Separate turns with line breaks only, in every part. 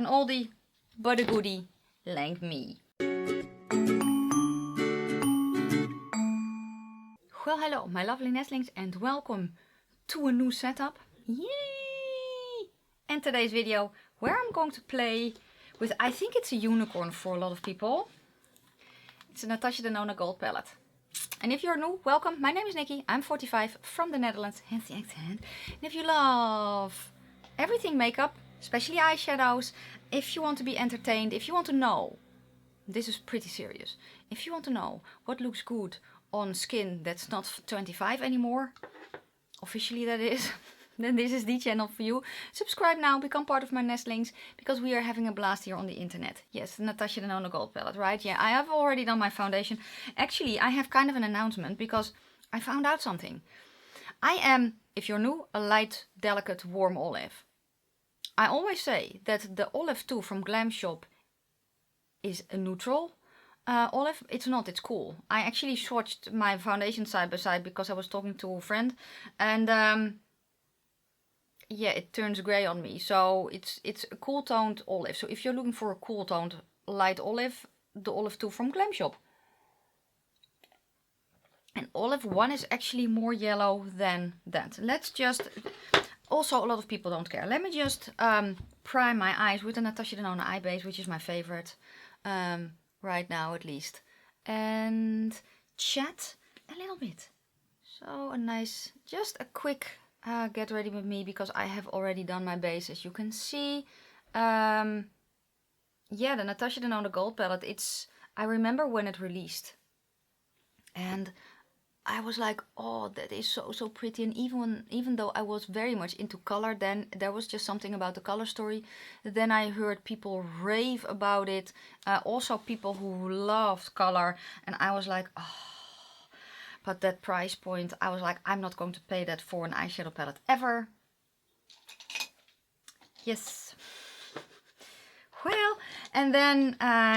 oldie, but a goodie, like me. Well, hello, my lovely nestlings, and welcome to a new setup. Yay! And today's video, where I'm going to play with, I think it's a unicorn for a lot of people. It's a Natasha Denona Gold palette. And if you're new, welcome. My name is Nikki. I'm 45 from the Netherlands. Hence the accent. And if you love everything makeup, especially eyeshadows, if you want to be entertained, if you want to know, this is pretty serious. If you want to know what looks good on skin that's not 25 anymore, officially that is, then this is the channel for you. Subscribe now, become part of my nestlings, because we are having a blast here on the internet. Yes, Natasha Denona Gold palette, right? Yeah, I have already done my foundation. Actually, I have kind of an announcement because I found out something. I am, if you're new, a light, delicate, warm olive. I always say that the olive 2 from Glam Shop is a neutral olive. It's not, it's cool. I actually swatched my foundation side by side because I was talking to a friend, and yeah, it turns grey on me. So it's a cool toned olive. So if you're looking for a cool toned light olive, the olive 2 from Glam Shop. And olive 1 is actually more yellow than that. Let's just, also a lot of people don't care. Let me just prime my eyes with the Natasha Denona eye base, which is my favorite. Right now at least, and chat a little bit. So a nice, just a quick get ready with me, because I have already done my base, as you can see. Yeah, the Natasha Denona Gold palette, I remember when it released, and I was like, oh, that is so pretty. And even though I was very much into color, then there was just something about the color story. Then I heard people rave about it. Also people who loved color. And I was like, oh, but that price point, I was like, I'm not going to pay that for an eyeshadow palette ever. Yes. Well, and then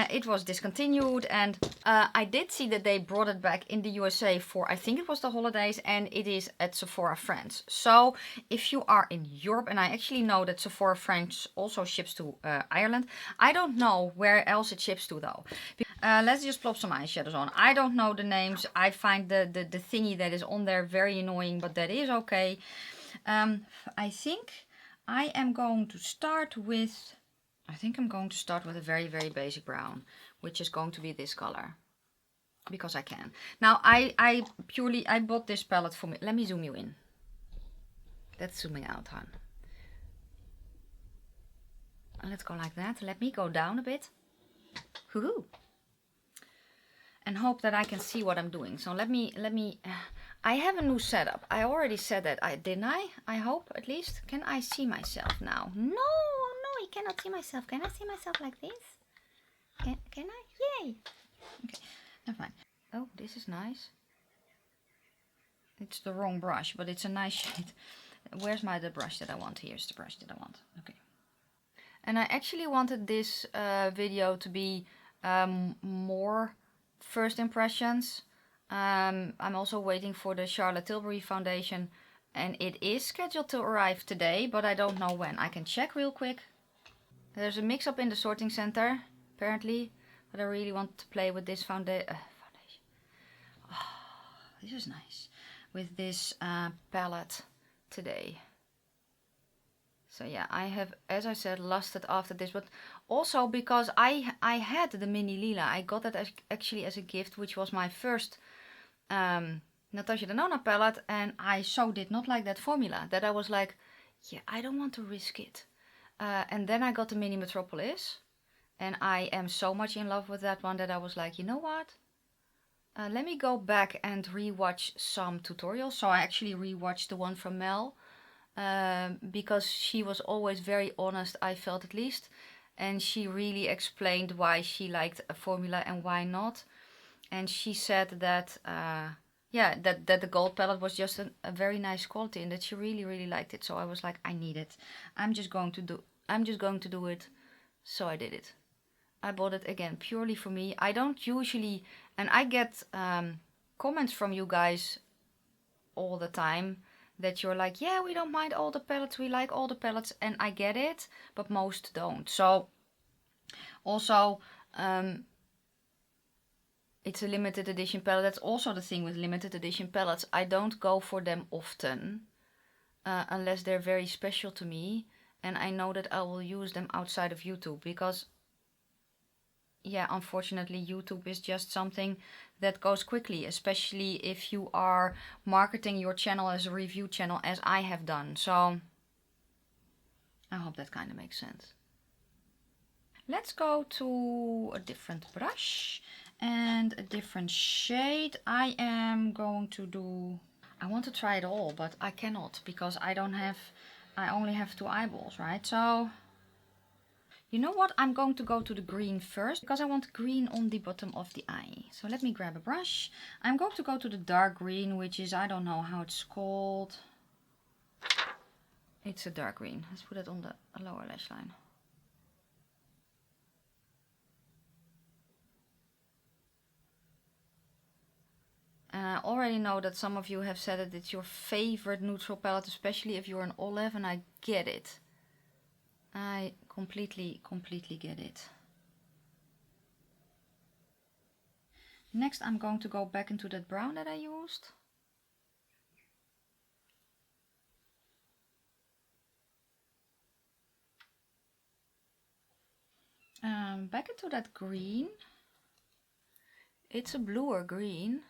it was discontinued, and I did see that they brought it back in the USA for, I think it was the holidays, and it is at Sephora France. So if you are in Europe, and I actually know that Sephora France also ships to Ireland. I don't know where else it ships to though. Let's just plop some eyeshadows on. I don't know the names. I find the thingy that is on there very annoying, but that is okay. I think I am going to start with... I think I'm going to start with a very basic brown, which is going to be this color, because I can. Now I bought this palette for me. Let me zoom you in. That's zooming out, hon. Let's go like that. Let me go down a bit. Hoo-hoo. And hope that I can see what I'm doing. So let me. I have a new setup. I already said that, didn't I? I hope, at least. Can I see myself now? No, I cannot see myself. Can I see myself like this? Can I? Yay! Okay, never mind. Oh, this is nice. It's the wrong brush, but it's a nice shade. Where's the brush that I want? Here's the brush that I want. Okay. And I actually wanted this video to be more first impressions. I'm also waiting for the Charlotte Tilbury foundation, and it is scheduled to arrive today, but I don't know when. I can check real quick. There's a mix-up in the sorting center, apparently, but I really want to play with this foundation. Oh, this is nice. With this palette today. So yeah, I have, as I said, lusted after this, but also because I had the mini lila. I got that actually as a gift, which was my first Natasha Denona palette, and I so did not like that formula, that I was like, yeah, I don't want to risk it. And then I got the mini Metropolis, and I am so much in love with that one that I was like, you know what? Let me go back and rewatch some tutorials. So I actually rewatched the one from Mel, because she was always very honest, I felt at least, and she really explained why she liked a formula and why not. And she said that yeah, that the gold palette was just a very nice quality, and that she really liked it. So I was like, I need it. I'm just going to do it. So I did it. I bought it again purely for me. I don't usually, and I get comments from you guys all the time that you're like, yeah, we don't mind all the palettes, we like all the palettes, and I get it, but most don't. So Also, it's a limited edition palette. That's also the thing with limited edition palettes. I don't go for them often, unless they're very special to me and I know that I will use them outside of YouTube, because yeah, unfortunately YouTube is just something that goes quickly, especially if you are marketing your channel as a review channel, as I have done. So I hope that kind of makes sense. Let's go to a different brush and a different shade. I am going to do, I want to try it all, but I cannot because I only have 2 eyeballs, right? So you know what? I'm going to go to the green first because I want green on the bottom of the eye. So let me grab a brush. I'm going to go to the dark green, which is, I don't know how it's called. It's a dark green. Let's put it on the lower lash line. And I already know that some of you have said that it's your favorite neutral palette, especially if you're an olive, and I get it. I completely get it. Next I'm going to go back into that brown that I used. Back into that green. It's a bluer green.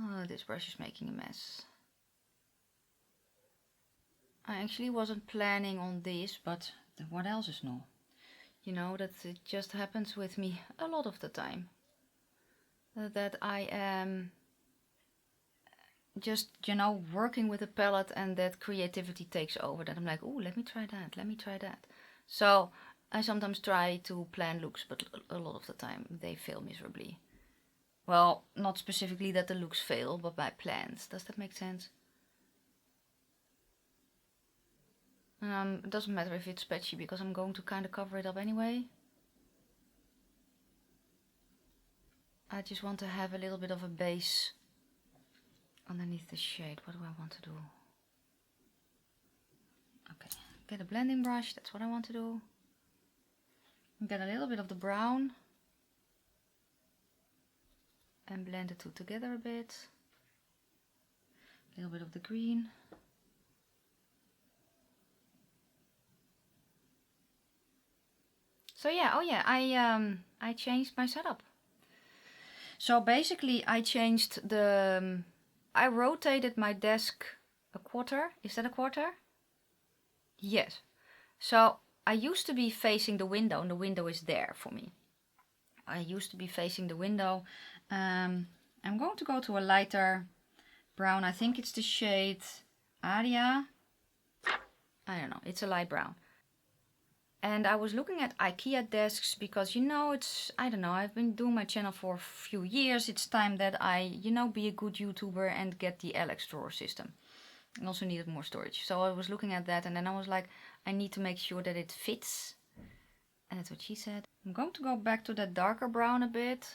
Oh, this brush is making a mess. I actually wasn't planning on this, but what else is new? You know, that it just happens with me a lot of the time. That I am just, you know, working with a palette and that creativity takes over. That I'm like, oh, let me try that, let me try that. So I sometimes try to plan looks, but a lot of the time they fail miserably. Well, not specifically that the looks fail, but my plans. Does that make sense? It doesn't matter if it's patchy because I'm going to kind of cover it up anyway. I just want to have a little bit of a base underneath the shade. What do I want to do? Okay, get a blending brush. That's what I want to do. Get a little bit of the brown and blend the two together a bit. A little bit of the green. So yeah, oh yeah, I changed my setup. So basically I changed the, I rotated my desk a quarter. Is that a quarter? Yes. So I used to be facing the window and the window is there for me. I used to be facing the window. I'm going to go to a lighter brown. I think it's the shade Aria. I don't know, it's a light brown. And I was looking at IKEA desks because, you know, it's, I don't know, I've been doing my channel for a few years. It's time that I, you know, be a good YouTuber and get the Alex drawer system. I also needed more storage. So I was looking at that and then I was like, I need to make sure that it fits. And that's what she said. I'm going to go back to that darker brown a bit.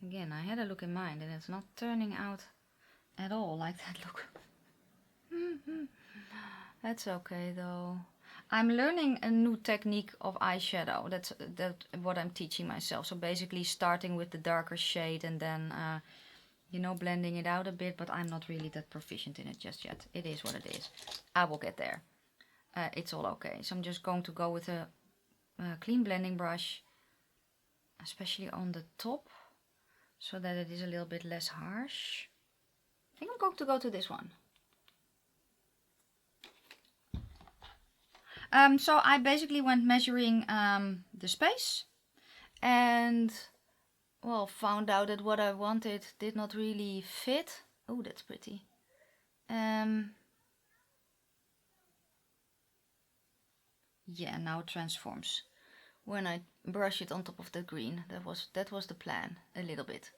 Again, I had a look in mind and it's not turning out at all like that look. That's okay though. I'm learning a new technique of eyeshadow. That's what I'm teaching myself. So basically starting with the darker shade and then, you know, blending it out a bit. But I'm not really that proficient in it just yet. It is what it is. I will get there. It's all okay. So I'm just going to go with a clean blending brush, especially on the top, so that it is a little bit less harsh. I think I'm going to go to this one. So I basically went measuring the space and, well, found out that what I wanted did not really fit. Oh, that's pretty. Yeah, now it transforms when I brush it on top of the green. That was the plan, a little bit.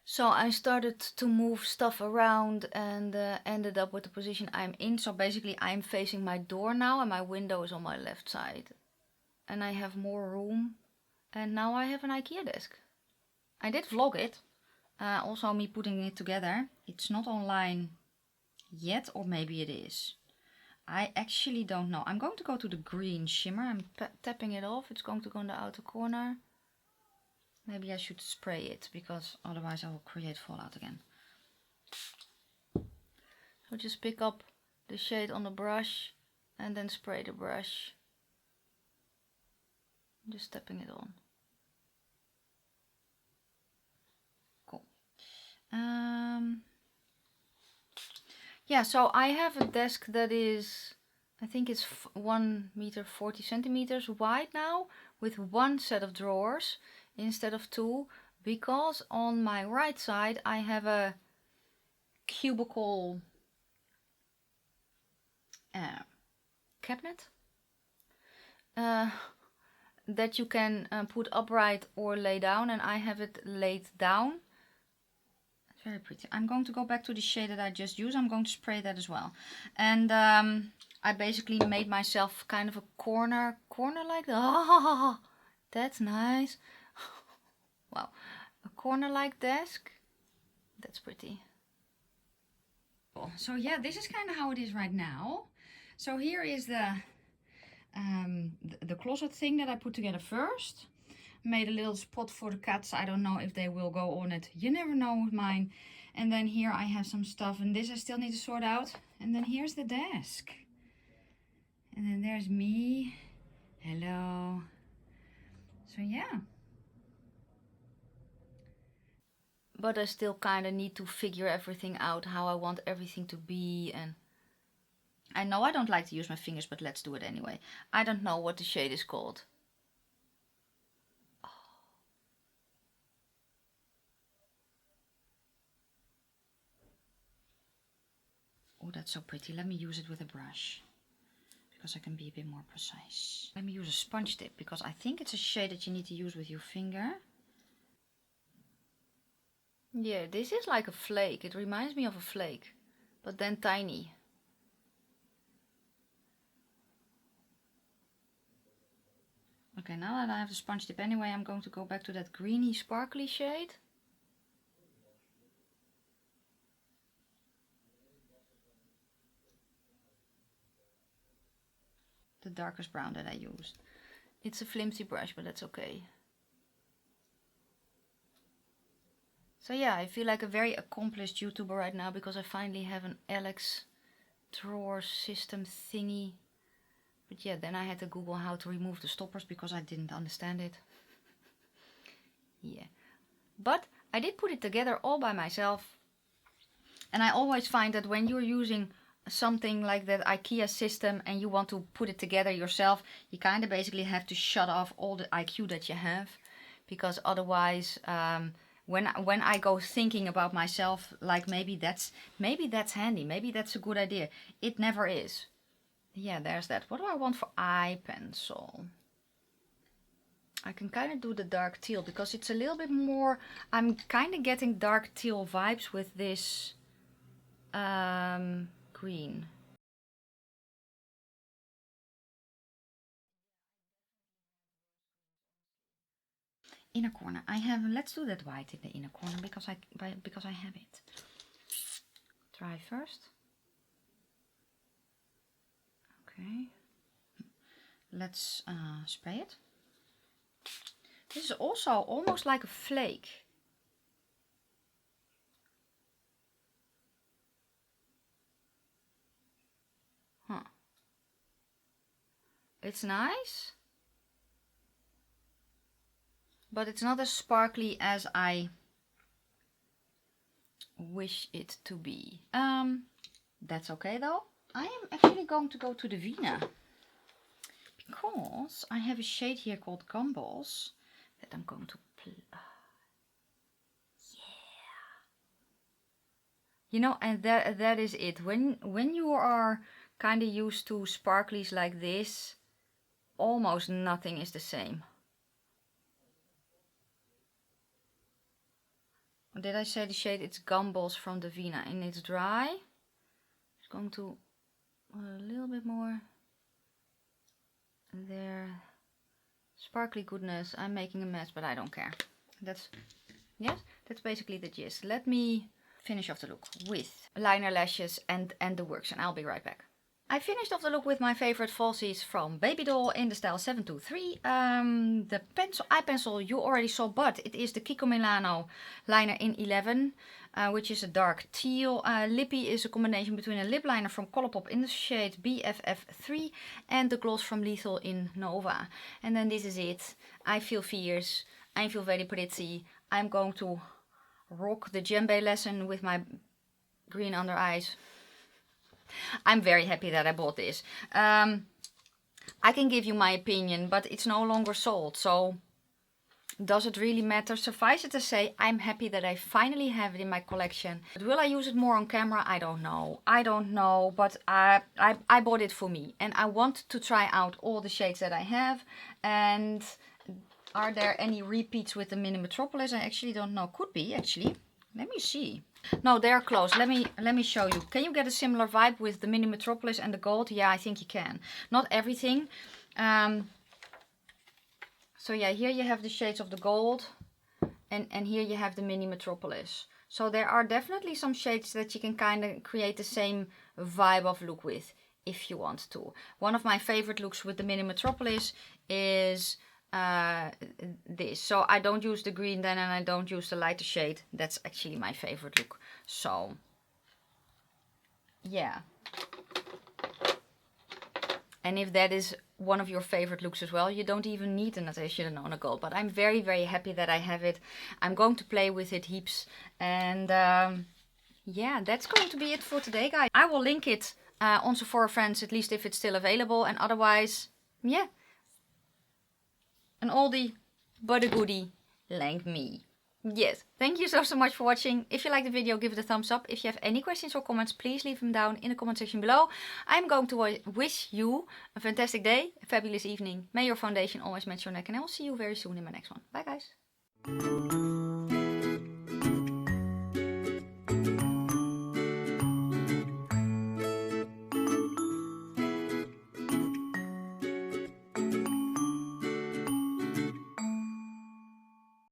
So I started to move stuff around and ended up with the position I'm in. So basically I'm facing my door now and my window is on my left side. And I have more room. And now I have an IKEA desk. I did vlog it. Also me putting it together. It's not online yet, or maybe it is. I actually don't know. I'm going to go to the green shimmer. I'm tapping it off. It's going to go in the outer corner. Maybe I should spray it, because otherwise I will create fallout again. So just pick up the shade on the brush and then spray the brush. Just tapping it on. Cool. Yeah, so I have a desk that is, I think it's 1 meter 40 centimeters wide now, with one set of drawers instead of two, because on my right side I have a cubicle cabinet that you can put upright or lay down, and I have it laid down. It's very pretty. I'm going to go back to the shade that I just used. I'm going to spray that as well. And I basically made myself kind of a corner like that. Oh, that's nice. Wow, a corner like desk. That's pretty. So yeah, this is kind of how it is right now. So here is the closet thing that I put together first. Made a little spot for the cats. I don't know if they will go on it. You never know with mine. And then here I have some stuff, and this I still need to sort out. And then here's the desk. And then there's me. Hello. So yeah. But I still kind of need to figure everything out, how I want everything to be. And I know I don't like to use my fingers, but let's do it anyway. I don't know what the shade is called. Oh, that's so pretty. Let me use it with a brush, because I can be a bit more precise. Let me use a sponge tip, because I think it's a shade that you need to use with your finger. Yeah, this is like a flake. It reminds me of a flake, but then tiny. Okay, now that I have the sponge tip anyway, I'm going to go back to that greeny sparkly shade. The darkest brown that I used. It's a flimsy brush, but that's okay. So yeah, I feel like a very accomplished YouTuber right now, because I finally have an Alex drawer system thingy. But yeah, then I had to Google how to remove the stoppers, because I didn't understand it. Yeah. But I did put it together all by myself. And I always find that when you're using something like that IKEA system and you want to put it together yourself, you kind of basically have to shut off all the IQ that you have, because otherwise when I go thinking about myself, like maybe that's handy, maybe that's a good idea, it never is. Yeah, there's that. What do I want for eye pencil? I can kind of do the dark teal, because it's a little bit more, I'm kind of getting dark teal vibes with this green. Inner corner. I have, let's do that white in the inner corner, because I have it. Try first. Okay. Let's spray it. This is also almost like a flake. Huh. It's nice, but it's not as sparkly as I wish it to be. That's okay though. I am actually going to go to the Vina, because I have a shade here called Gumballs that I'm going to yeah. You know, and that is it. When you are kind of used to sparklies like this, almost nothing is the same. Did I say the shade? It's Gumballs from the Vina, and it's dry. It's going to a little bit more there. Sparkly goodness. I'm making a mess, but I don't care. That's Yes, that's basically the gist. Let me finish off the look with liner, lashes and the works, and I'll be right back. I finished off the look with my favorite falsies from Baby Doll in the style 723. The eye pencil you already saw, but it is the Kiko Milano liner in 11, which is a dark teal. Lippy is a combination between a lip liner from Colourpop in the shade BFF3 and the gloss from Lethal in Nova. And then this is it. I feel fierce. I feel very pretty. I'm going to rock the djembe lesson with my green under eyes. I'm very happy that I bought this. I can give you my opinion, but it's no longer sold, so does it really matter? Suffice it to say, I'm happy that I finally have it in my collection. But will I use it more on camera? I don't know. I don't know, but I bought it for me. And I want to try out all the shades that I have. And are there any repeats with the Mini Metropolis? I actually don't know. Could be, actually. Let me see. No, they're close. Let me show you. Can you get a similar vibe with the Mini Metropolis and the gold? Yeah, I think you can. Not everything. So yeah, here you have the shades of the gold. And here you have the Mini Metropolis. So there are definitely some shades that you can kind of create the same vibe of look with, if you want to. One of my favorite looks with the Mini Metropolis is this. So I don't use the green then, and I don't use the lighter shade. That's actually my favorite look. So yeah, and if that is one of your favorite looks as well, you don't even need the Natasha Denona Gold. But I'm very, very happy that I have it. I'm going to play with it heaps. And yeah, that's going to be it for today, guys. I will link it on Sephora France, at least if it's still available. And otherwise, yeah, an oldie but a goodie like me. Yes, thank you so much for watching. If you liked the video, give it a thumbs up. If you have any questions or comments, please leave them down in the comment section below. I'm going to wish you a fantastic day, a fabulous evening. May your foundation always match your neck, and I will see you very soon in my next one. Bye, guys.